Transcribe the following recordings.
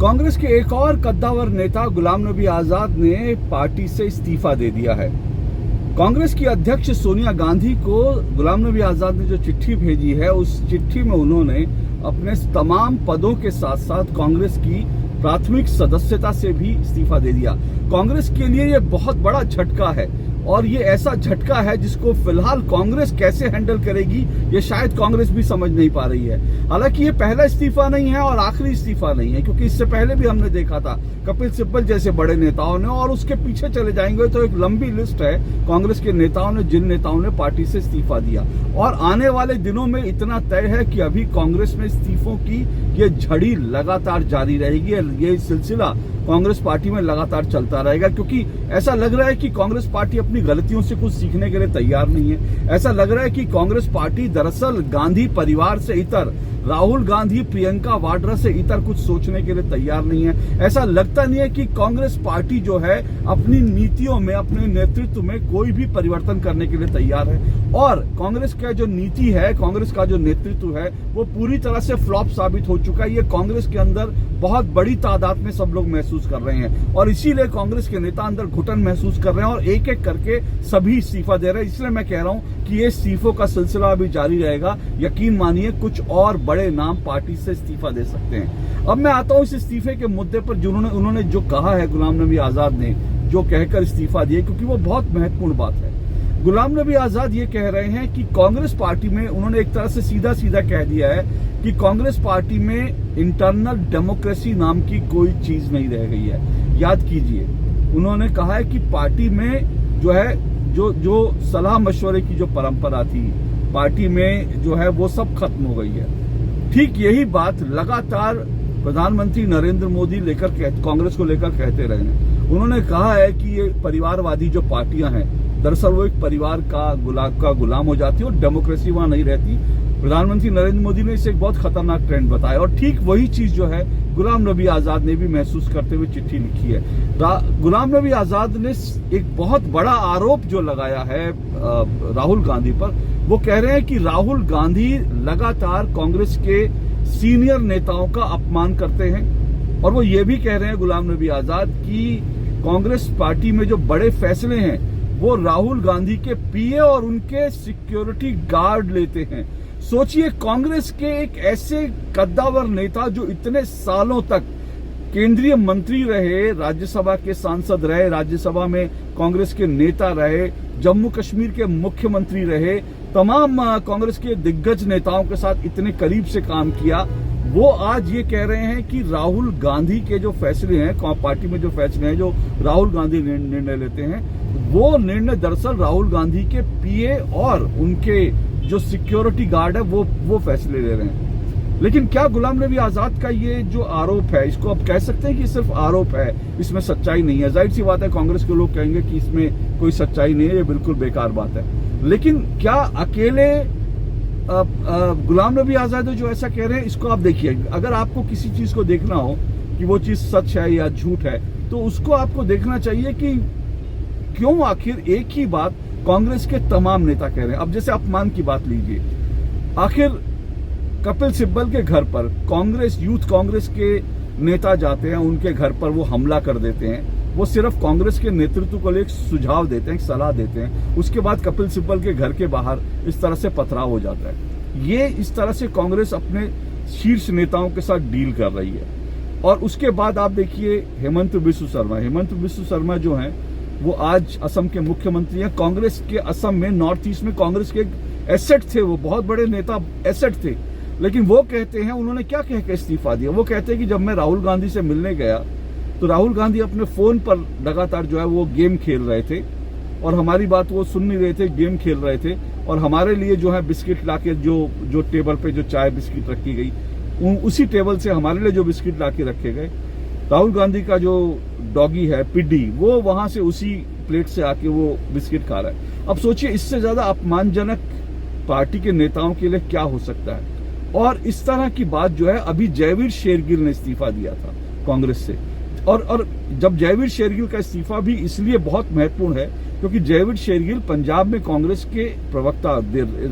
कांग्रेस के एक और कद्दावर नेता गुलाम नबी आजाद ने पार्टी से इस्तीफा दे दिया है। कांग्रेस की अध्यक्ष सोनिया गांधी को गुलाम नबी आजाद ने जो चिट्ठी भेजी है, उस चिट्ठी में उन्होंने अपने तमाम पदों के साथ साथ कांग्रेस की प्राथमिक सदस्यता से भी इस्तीफा दे दिया। कांग्रेस के लिए यह बहुत बड़ा झटका है और ये ऐसा झटका है जिसको फिलहाल कांग्रेस कैसे हैंडल करेगी ये शायद कांग्रेस भी समझ नहीं पा रही है। हालांकि ये पहला इस्तीफा नहीं है और आखिरी इस्तीफा नहीं है, क्योंकि इससे पहले भी हमने देखा था कपिल सिब्बल जैसे बड़े नेताओं ने, और उसके पीछे चले जाएंगे तो एक लंबी लिस्ट है कांग्रेस के नेताओं ने, जिन नेताओं ने पार्टी से इस्तीफा दिया। और आने वाले दिनों में इतना तय है कि अभी कांग्रेस में इस्तीफों की ये झड़ी लगातार जारी रहेगी। ये सिलसिला कांग्रेस पार्टी में लगातार चलता रहेगा, क्योंकि ऐसा लग रहा है कि कांग्रेस पार्टी अपनी गलतियों से कुछ सीखने के लिए तैयार नहीं है। ऐसा लग रहा है कि कांग्रेस पार्टी दरअसल गांधी परिवार से इतर, राहुल गांधी, प्रियंका वाड्रा से इतर कुछ सोचने के लिए तैयार नहीं है। ऐसा लगता नहीं है कि कांग्रेस पार्टी जो है अपनी नीतियों में, अपने नेतृत्व में कोई भी परिवर्तन करने के लिए तैयार है। और कांग्रेस का जो नीति है, कांग्रेस का जो नेतृत्व है, वो पूरी तरह से फ्लॉप साबित हो चुका है। ये कांग्रेस के अंदर बहुत बड़ी तादाद में सब लोग महसूस कर रहे हैं और इसीलिए कांग्रेस के नेता अंदर घुटन महसूस कर रहे हैं और एक एक करके सभी इस्तीफा दे रहे हैं। इसलिए मैं कह रहा हूं कि ये इस्तीफों का सिलसिला अभी जारी रहेगा। यकीन मानिए कुछ और बड़े नाम पार्टी से इस्तीफा दे सकते हैं। अब मैं आता हूं इस इस्तीफे के मुद्दे पर, उन्होंने जो कहा है गुलाम नबी आजाद ने, जो कहकर इस्तीफा दिए, क्योंकि वो बहुत महत्वपूर्ण बात है। गुलाम नबी आजाद ये कह रहे हैं कि कांग्रेस पार्टी में, उन्होंने एक तरह से सीधा सीधा कह दिया है कि कांग्रेस पार्टी में इंटरनल डेमोक्रेसी नाम की कोई चीज नहीं रह गई है। याद कीजिए, उन्होंने कहा है कि पार्टी में जो है जो सलाह मशवरे की जो परंपरा थी पार्टी में जो है वो सब खत्म हो गई है। ठीक यही बात लगातार प्रधानमंत्री नरेंद्र मोदी कांग्रेस को लेकर कहते रहे हैं। उन्होंने कहा है कि ये परिवारवादी जो पार्टियां हैं, दरअसल वो एक परिवार का गुलाम हो जाती है और डेमोक्रेसी वहां नहीं रहती। प्रधानमंत्री नरेंद्र मोदी ने इसे एक बहुत खतरनाक ट्रेंड बताया और ठीक वही चीज जो है गुलाम नबी आजाद ने भी महसूस करते हुए चिट्ठी लिखी है। गुलाम नबी आजाद ने एक बहुत बड़ा आरोप जो लगाया है राहुल गांधी पर, वो कह रहे हैं कि राहुल गांधी लगातार कांग्रेस के सीनियर नेताओं का अपमान करते हैं और वो ये भी कह रहे हैं गुलाम नबी आजाद कि कांग्रेस पार्टी में जो बड़े फैसले हैं वो राहुल गांधी के पीए और उनके सिक्योरिटी गार्ड लेते हैं। सोचिए, कांग्रेस के एक ऐसे कद्दावर नेता जो इतने सालों तक केंद्रीय मंत्री रहे, राज्यसभा के सांसद रहे, राज्यसभा में कांग्रेस के नेता रहे, जम्मू कश्मीर के मुख्यमंत्री रहे, तमाम कांग्रेस के दिग्गज नेताओं के साथ इतने करीब से काम किया, वो आज ये कह रहे हैं कि राहुल गांधी के जो फैसले हैं, पार्टी में जो फैसले हैं, जो राहुल गांधी निर्णय लेते हैं, वो निर्णय दरअसल राहुल गांधी के पीए और उनके जो सिक्योरिटी गार्ड है वो फैसले ले रहे हैं। लेकिन क्या गुलाम नबी आजाद का ये जो आरोप है, इसको आप कह सकते हैं कि सिर्फ आरोप है, इसमें सच्चाई नहीं है? जाहिर सी बात है, कांग्रेस के लोग कहेंगे कि इसमें कोई सच्चाई नहीं है, ये बिल्कुल बेकार बात है। लेकिन क्या अकेले गुलाम नबी आजाद जो ऐसा कह रहे हैं, इसको आप देखिए। अगर आपको किसी चीज को देखना हो कि वो चीज सच है या झूठ है, तो उसको आपको देखना चाहिए कि क्यों आखिर एक ही बात कांग्रेस के तमाम नेता कह रहे हैं। अब जैसे अपमान की बात लीजिए, आखिर कपिल सिब्बल के घर पर यूथ कांग्रेस के नेता जाते हैं, उनके घर पर वो हमला कर देते हैं। वो सिर्फ कांग्रेस के नेतृत्व को एक सुझाव देते हैं, एक सलाह देते हैं, उसके बाद कपिल सिब्बल के घर के बाहर इस तरह से पथराव हो जाता है। ये इस तरह से कांग्रेस अपने शीर्ष नेताओं के साथ डील कर रही है। और उसके बाद आप देखिए हेमंत बिस्व शर्मा जो हैं, वो आज असम के मुख्यमंत्री हैं। कांग्रेस के असम में, नॉर्थ ईस्ट में कांग्रेस के एसेट थे, वो बहुत बड़े नेता एसेट थे। लेकिन वो कहते हैं, उन्होंने क्या कह के इस्तीफा दिया? वो कहते हैं कि जब मैं राहुल गांधी से मिलने गया तो राहुल गांधी अपने फोन पर लगातार जो है वो गेम खेल रहे थे और हमारी बात वो सुन नहीं रहे थे, गेम खेल रहे थे। और हमारे लिए जो है बिस्किट लाके, जो टेबल पे जो चाय बिस्किट रखी गई, उसी टेबल से हमारे लिए जो बिस्किट लाके रखे गए, राहुल गांधी का जो डॉगी है पिड्डी, वो वहां से उसी प्लेट से आके वो बिस्किट खा रहा है। अब सोचिए, इससे ज्यादा अपमानजनक पार्टी के नेताओं के लिए क्या हो सकता है? और इस तरह की बात जो है, अभी जयवीर शेरगिल ने इस्तीफा दिया था कांग्रेस से। और जब जयवीर शेरगिल का इस्तीफा भी इसलिए बहुत महत्वपूर्ण है क्योंकि जयवीर शेरगिल पंजाब में कांग्रेस के प्रवक्ता,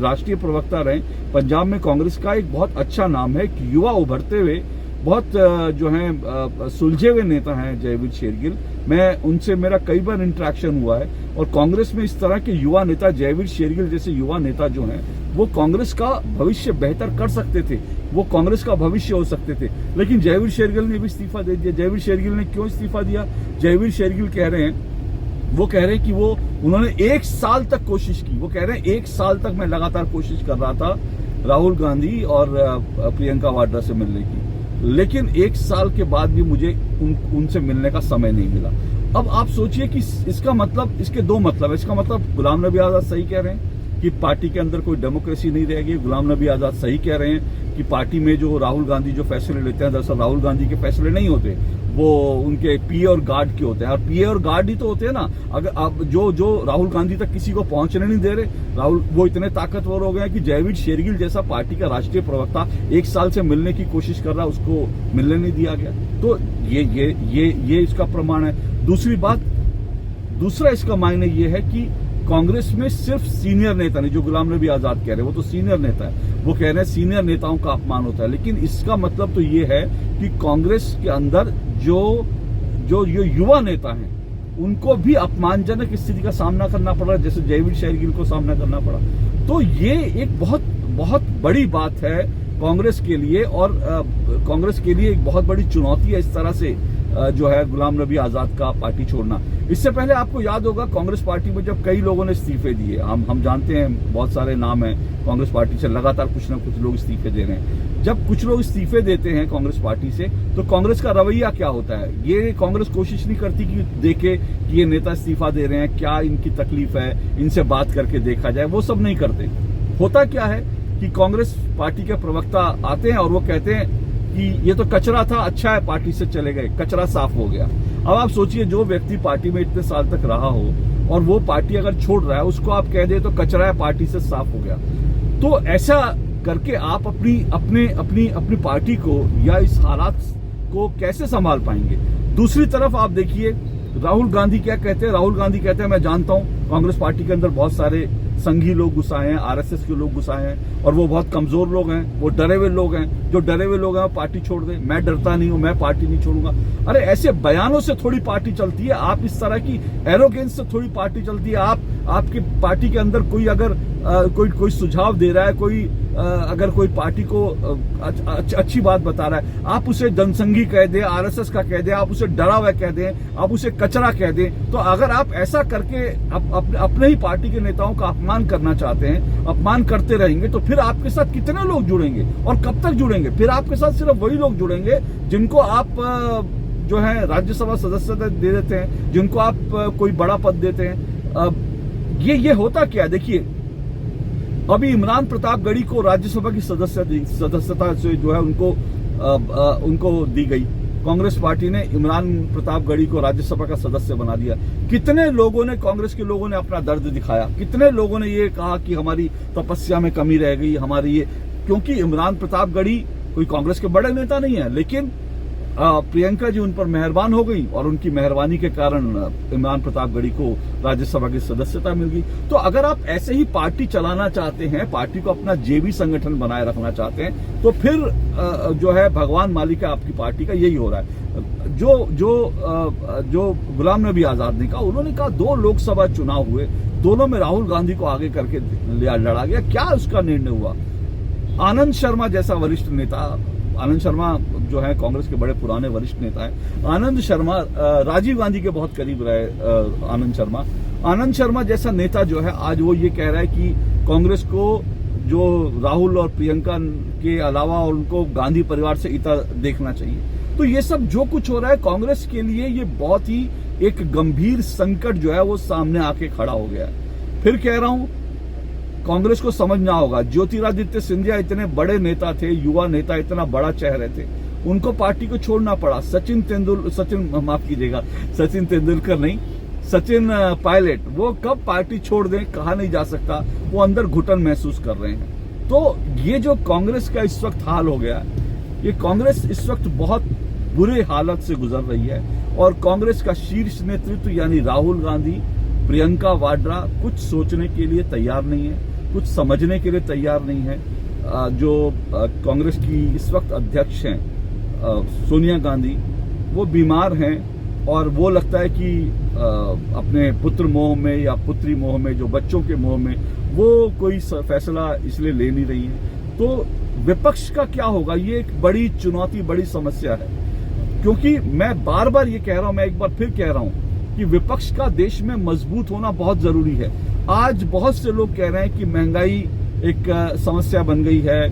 राष्ट्रीय प्रवक्ता रहे। पंजाब में कांग्रेस का एक बहुत अच्छा नाम है, युवा उभरते हुए बहुत जो हैं सुलझे हुए नेता हैं जयवीर शेरगिल। मैं उनसे मेरा कई बार इंटरेक्शन हुआ है और कांग्रेस में इस तरह के युवा नेता, जयवीर शेरगिल जैसे युवा नेता जो हैं, वो कांग्रेस का भविष्य बेहतर कर सकते थे, वो कांग्रेस का भविष्य हो सकते थे। लेकिन जयवीर शेरगिल ने भी इस्तीफा दे दिया। जयवीर शेरगिल ने क्यों इस्तीफा दिया? जयवीर शेरगिल कह रहे हैं कि उन्होंने 1 साल तक कोशिश की। वो कह रहे हैं 1 साल तक मैं लगातार कोशिश कर रहा था राहुल गांधी और प्रियंका वाड्रा से मिलने की, लेकिन 1 साल के बाद भी मुझे उनसे मिलने का समय नहीं मिला। अब आप सोचिए कि इसका मतलब, इसके 2 मतलब है। इसका मतलब गुलाम नबी आजाद सही कह रहे हैं कि पार्टी के अंदर कोई डेमोक्रेसी नहीं रहेगी। गुलाम नबी आजाद सही कह रहे हैं कि पार्टी में जो राहुल गांधी जो फैसले लेते हैं, दरअसल राहुल गांधी के फैसले नहीं होते, वो उनके पीए और गार्ड के होते हैं। और पीए और गार्ड ही तो होते हैं ना। अगर अब जो राहुल गांधी तक किसी को पहुंचने नहीं दे रहे, राहुल वो इतने ताकतवर हो गए हैं कि जयवीर शेरगिल जैसा पार्टी का राष्ट्रीय प्रवक्ता 1 साल से मिलने की कोशिश कर रहा है, उसको मिलने नहीं दिया गया। तो ये इसका प्रमाण है। दूसरा इसका मायने ये है कि कांग्रेस में सिर्फ सीनियर नेता नहीं, जो गुलाम नबी आजाद कह रहे हैं वो तो सीनियर नेता है, वो कह रहे हैं सीनियर नेताओं का अपमान होता है। लेकिन इसका मतलब तो ये है कि कांग्रेस के अंदर जो युवा नेता हैं उनको भी अपमानजनक स्थिति का सामना करना पड़ रहा है, जैसे जयवीर शेरगिल को सामना करना पड़ा। तो ये एक बहुत बड़ी बात है कांग्रेस के लिए, और कांग्रेस के लिए एक बहुत बड़ी चुनौती है इस तरह से जो है गुलाम नबी आजाद का पार्टी छोड़ना। इससे पहले आपको याद होगा कांग्रेस पार्टी में जब कई लोगों ने इस्तीफे दिए, हम जानते हैं, बहुत सारे नाम हैं कांग्रेस पार्टी से, लगातार कुछ ना कुछ लोग इस्तीफे दे रहे हैं। जब कुछ लोग इस्तीफे देते हैं कांग्रेस पार्टी से, तो कांग्रेस का रवैया क्या होता है? ये कांग्रेस कोशिश नहीं करती कि देखे कि ये नेता इस्तीफा दे रहे हैं, क्या इनकी तकलीफ है, इनसे बात करके देखा जाए, वो सब नहीं करते। होता क्या है कि कांग्रेस पार्टी के प्रवक्ता आते हैं और वो कहते हैं कि ये तो कचरा था, अच्छा है पार्टी से चले गए, कचरा साफ हो गया। अब आप सोचिए, जो व्यक्ति पार्टी में इतने साल तक रहा हो और वो पार्टी अगर छोड़ रहा है, उसको आप कह दे तो कचरा है, पार्टी से साफ हो गया। तो ऐसा करके आप अपनी पार्टी को या इस हालात को कैसे संभाल पाएंगे? दूसरी तरफ आप देखिए राहुल गांधी क्या कहते हैं। राहुल गांधी कहते हैं, मैं जानता हूं कांग्रेस पार्टी के अंदर बहुत सारे संघी लोग घुस आए हैं, आरएसएस के लोग घुस आए हैं और वो बहुत कमजोर लोग हैं, वो डरे हुए लोग हैं। जो डरे हुए लोग हैं वो पार्टी छोड़ दें। मैं डरता नहीं हूं, मैं पार्टी नहीं छोड़ूंगा। अरे ऐसे बयानों से थोड़ी पार्टी चलती है। आप इस तरह की एरोगेंस से थोड़ी पार्टी चलती है। आपकी पार्टी के अंदर कोई अगर कोई सुझाव दे रहा है, अगर कोई पार्टी को अच्छी बात बता रहा है, आप उसे जनसंघी कह दें, आरएसएस का कह दें, आप उसे डरा हुआ कह दें, आप उसे कचरा कह दें। तो अगर आप ऐसा करके अपने ही पार्टी के नेताओं का अपमान करना चाहते हैं, अपमान करते रहेंगे, तो फिर आपके साथ कितने लोग जुड़ेंगे और कब तक जुड़ेंगे? फिर आपके साथ सिर्फ वही लोग जुड़ेंगे जिनको आप जो है राज्यसभा सदस्यता दे देते हैं, जिनको आप कोई बड़ा पद देते हैं। ये होता क्या? देखिए, अभी इमरान प्रतापगढ़ी को राज्यसभा की सदस्यता से जो है उनको दी गई। कांग्रेस पार्टी ने इमरान प्रतापगढ़ी को राज्यसभा का सदस्य बना दिया। कितने लोगों ने, कांग्रेस के लोगों ने अपना दर्द दिखाया, कितने लोगों ने ये कहा कि हमारी तपस्या में कमी रह गई, हमारी ये, क्योंकि इमरान प्रतापगढ़ी कोई कांग्रेस के बड़े नेता नहीं है, लेकिन प्रियंका जी उन पर मेहरबान हो गई और उनकी मेहरबानी के कारण इमरान प्रतापगढ़ी को राज्यसभा की सदस्यता मिल गई। तो अगर आप ऐसे ही पार्टी चलाना चाहते हैं, पार्टी को अपना जेबी संगठन बनाए रखना चाहते हैं, तो फिर जो है भगवान मालिक है आपकी पार्टी का, यही हो रहा है। जो गुलाम नबी आजाद ने कहा, उन्होंने कहा 2 लोकसभा चुनाव हुए, दोनों में राहुल गांधी को आगे करके लड़ा गया। क्या उसका निर्णय हुआ? आनंद शर्मा जैसा वरिष्ठ नेता, आनंद शर्मा जो है कांग्रेस के बड़े पुराने वरिष्ठ नेता है, आनंद शर्मा राजीव गांधी के बहुत करीब रहे। आनंद शर्मा जैसा नेता जो है, आज वो ये कह रहा है कि कांग्रेस को जो राहुल और प्रियंका के अलावा और उनको गांधी परिवार से इतना देखना चाहिए। तो ये सब जो कुछ हो रहा है कांग्रेस के लिए, ये बहुत ही एक गंभीर संकट जो है वो सामने आके खड़ा हो गया है। फिर कह रहा हूं, कांग्रेस को समझना होगा, ज्योतिरादित्य सिंधिया इतने बड़े नेता थे, युवा नेता, इतना बड़ा चेहरे थे, उनको पार्टी को छोड़ना पड़ा। सचिन तेंदुलकर नहीं, सचिन पायलट, वो कब पार्टी छोड़ दें कहा नहीं जा सकता, वो अंदर घुटन महसूस कर रहे हैं। तो ये जो कांग्रेस का इस वक्त हाल हो गया, ये कांग्रेस इस वक्त बहुत बुरे हालत से गुजर रही है और कांग्रेस का शीर्ष नेतृत्व यानी राहुल गांधी, प्रियंका वाड्रा कुछ सोचने के लिए तैयार नहीं है, कुछ समझने के लिए तैयार नहीं है। जो कांग्रेस की इस वक्त अध्यक्ष हैं सोनिया गांधी वो बीमार हैं और वो लगता है कि अपने पुत्र मोह में या पुत्री मोह में, जो बच्चों के मोह में, वो कोई फैसला इसलिए ले नहीं रही है। तो विपक्ष का क्या होगा, ये एक बड़ी चुनौती, बड़ी समस्या है। क्योंकि मैं बार बार ये कह रहा हूं, मैं एक बार फिर कह रहा हूं कि विपक्ष का देश में मजबूत होना बहुत जरूरी है। आज बहुत से लोग कह रहे हैं कि महंगाई एक समस्या बन गई है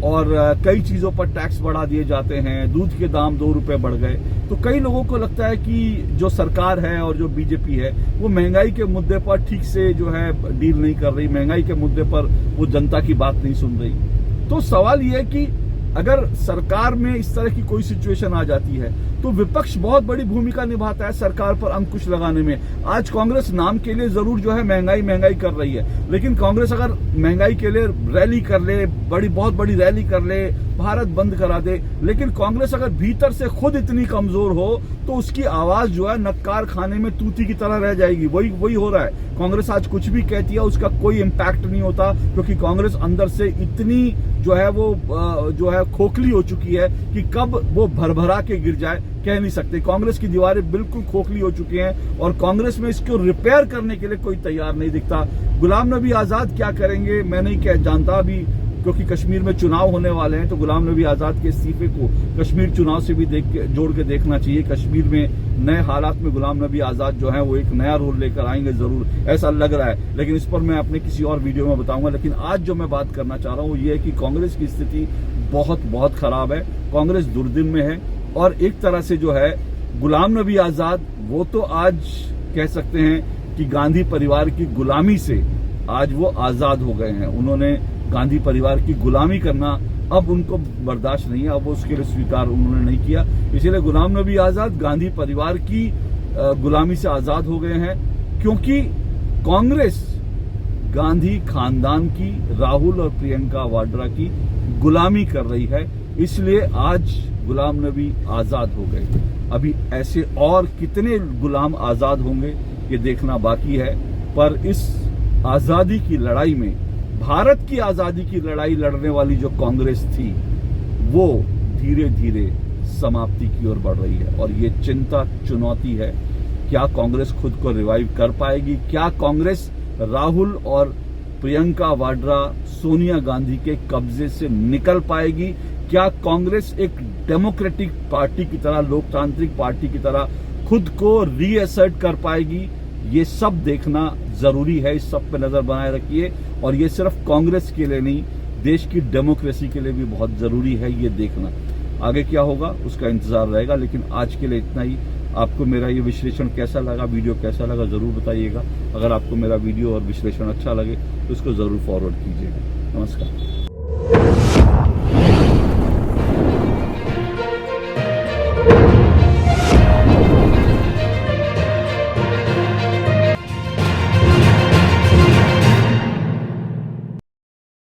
और कई चीजों पर टैक्स बढ़ा दिए जाते हैं, दूध के दाम 2 रुपए बढ़ गए। तो कई लोगों को लगता है कि जो सरकार है और जो बीजेपी है वो महंगाई के मुद्दे पर ठीक से जो है डील नहीं कर रही, महंगाई के मुद्दे पर वो जनता की बात नहीं सुन रही। तो सवाल ये है कि अगर सरकार में इस तरह की कोई सिचुएशन आ जाती है तो विपक्ष बहुत बड़ी भूमिका निभाता है सरकार पर अंकुश लगाने में। आज कांग्रेस नाम के लिए जरूर जो है महंगाई कर रही है, लेकिन कांग्रेस अगर महंगाई के लिए रैली कर ले, बहुत बड़ी रैली कर ले, भारत बंद करा दे, लेकिन कांग्रेस अगर भीतर से खुद इतनी कमजोर हो तो उसकी आवाज जो है नक्कार खाने में तूती की तरह रह जाएगी। वही हो रहा है। कांग्रेस आज कुछ भी कहती है उसका कोई इम्पैक्ट नहीं होता, क्योंकि कांग्रेस अंदर से इतनी जो है वो जो है खोखली हो चुकी है कि कब वो भरभरा के गिर जाए कह नहीं सकते। कांग्रेस की दीवारें बिल्कुल खोखली हो चुकी हैं और कांग्रेस में इसको रिपेयर करने के लिए कोई तैयार नहीं दिखता। गुलाम नबी आजाद क्या करेंगे मैं नहीं जानता अभी, क्योंकि कश्मीर में चुनाव होने वाले हैं। तो गुलाम नबी आजाद के इस्तीफे को कश्मीर चुनाव से भी जोड़ के देखना चाहिए। कश्मीर में नए हालात में गुलाम नबी आजाद जो है वो एक नया रोल लेकर आएंगे जरूर, ऐसा लग रहा है, लेकिन इस पर मैं अपने किसी और वीडियो में बताऊंगा। लेकिन आज जो मैं बात करना चाह रहा हूं वो ये है कि कांग्रेस की स्थिति बहुत खराब है। कांग्रेस दुर्दिन में है और एक तरह से जो है गुलाम नबी आजाद वो तो आज कह सकते हैं कि गांधी परिवार की गुलामी से आज वो आजाद हो गए हैं। उन्होंने गांधी परिवार की गुलामी करना अब उनको बर्दाश्त नहीं है, अब उसके लिए स्वीकार उन्होंने नहीं किया। इसीलिए गुलाम नबी आजाद गांधी परिवार की गुलामी से आजाद हो गए हैं, क्योंकि कांग्रेस गांधी खानदान की, राहुल और प्रियंका वाड्रा की गुलामी कर रही है। इसलिए आज गुलाम नबी आजाद हो गए। अभी ऐसे और कितने गुलाम आजाद होंगे ये देखना बाकी है। पर इस आजादी की लड़ाई में, भारत की आजादी की लड़ाई लड़ने वाली जो कांग्रेस थी वो धीरे धीरे समाप्ति की ओर बढ़ रही है और ये चिंता, चुनौती है। क्या कांग्रेस खुद को रिवाइव कर पाएगी? क्या कांग्रेस राहुल और प्रियंका वाड्रा, सोनिया गांधी के कब्जे से निकल पाएगी? क्या कांग्रेस एक डेमोक्रेटिक पार्टी की तरह, लोकतांत्रिक पार्टी की तरह खुद को रीअसर्ट कर पाएगी? ये सब देखना जरूरी है। इस सब पे नजर बनाए रखिए और ये सिर्फ कांग्रेस के लिए नहीं, देश की डेमोक्रेसी के लिए भी बहुत जरूरी है ये देखना। आगे क्या होगा उसका इंतजार रहेगा, लेकिन आज के लिए इतना ही। आपको मेरा ये विश्लेषण कैसा लगा, वीडियो कैसा लगा जरूर बताइएगा। अगर आपको मेरा वीडियो और विश्लेषण अच्छा लगे तो इसको जरूर फॉरवर्ड कीजिएगा। नमस्कार।